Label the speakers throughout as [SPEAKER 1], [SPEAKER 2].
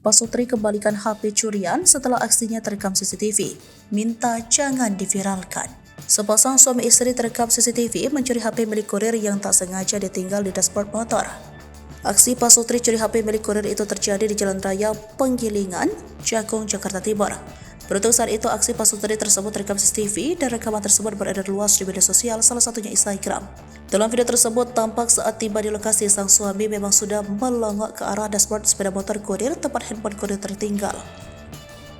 [SPEAKER 1] Pak Sutri kembalikan HP curian setelah aksinya terekam CCTV. Minta jangan diviralkan. Sepasang suami istri terekam CCTV mencuri HP milik kurir yang tak sengaja ditinggal di dashboard motor. Aksi Pak Sutri curi HP milik kurir itu terjadi di Jalan Raya Penggilingan, Cakung, Jakarta Timur. Beruntung saat itu aksi Pak Sutri tersebut terekam CCTV dan rekaman tersebut beredar luas di media sosial, salah satunya Instagram. Dalam video tersebut tampak saat tiba di lokasi sang suami memang sudah melongok ke arah dashboard sepeda motor kurir tempat handphone kurir tertinggal.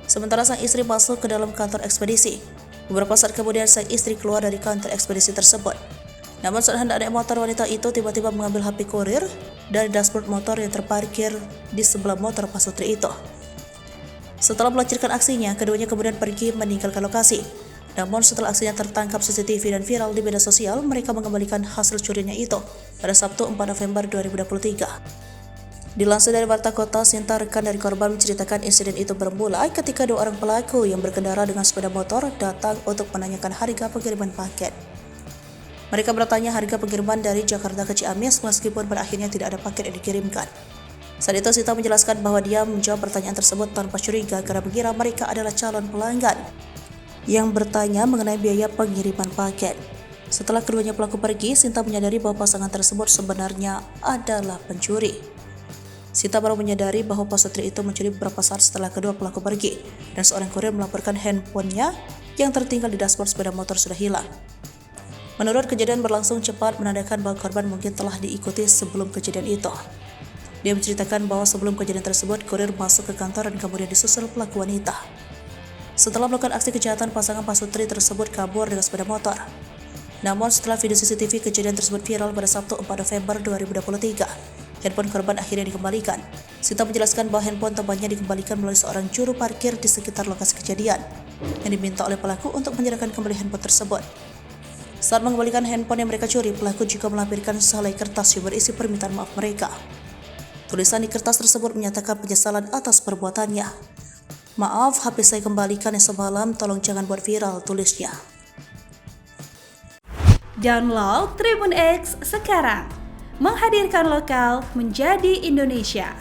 [SPEAKER 1] Sementara sang istri masuk ke dalam kantor ekspedisi. Beberapa saat kemudian sang istri keluar dari kantor ekspedisi tersebut. Namun saat hendak naik motor, wanita itu tiba-tiba mengambil HP kurir dari dashboard motor yang terparkir di sebelah motor Pak Sutri itu. Setelah melancarkan aksinya, keduanya kemudian pergi meninggalkan lokasi. Namun setelah aksinya tertangkap CCTV dan viral di media sosial, mereka mengembalikan hasil curinya itu pada Sabtu 4 November 2023. Dilansir dari Warta Kota, Sinta, rekan dari korban, menceritakan insiden itu bermula ketika dua orang pelaku yang berkendara dengan sepeda motor datang untuk menanyakan harga pengiriman paket. Mereka bertanya harga pengiriman dari Jakarta ke Ciamis meskipun pada akhirnya tidak ada paket yang dikirimkan. Saat itu Sinta menjelaskan bahwa dia menjawab pertanyaan tersebut tanpa curiga karena mengira mereka adalah calon pelanggan yang bertanya mengenai biaya pengiriman paket. Setelah keduanya pelaku pergi, Sinta menyadari bahwa pasangan tersebut sebenarnya adalah pencuri. Sinta baru menyadari bahwa Pak Sutri itu mencuri beberapa saat setelah kedua pelaku pergi, dan seorang kurir melaporkan handphonenya yang tertinggal di dashboard sepeda motor sudah hilang. Menurut kejadian berlangsung cepat menandakan bahwa korban mungkin telah diikuti sebelum kejadian itu. Dia menceritakan bahwa sebelum kejadian tersebut, kurir masuk ke kantor dan kemudian disusul pelaku wanita. Setelah melakukan aksi kejahatan, pasangan Pak Sutri tersebut kabur dengan sepeda motor. Namun setelah video CCTV kejadian tersebut viral pada Sabtu 4 November 2023, handphone korban akhirnya dikembalikan. Sinta menjelaskan bahwa handphone temannya dikembalikan melalui seorang juru parkir di sekitar lokasi kejadian, yang diminta oleh pelaku untuk menyerahkan kembali handphone tersebut. Saat mengembalikan handphone yang mereka curi, pelaku juga melampirkan sehelai kertas yang berisi permintaan maaf mereka. Tulisan di kertas tersebut menyatakan penyesalan atas perbuatannya. Maaf, HP saya kembalikan yang semalam, tolong jangan buat viral, tulisnya.
[SPEAKER 2] Download Tribun X sekarang, menghadirkan lokal menjadi Indonesia.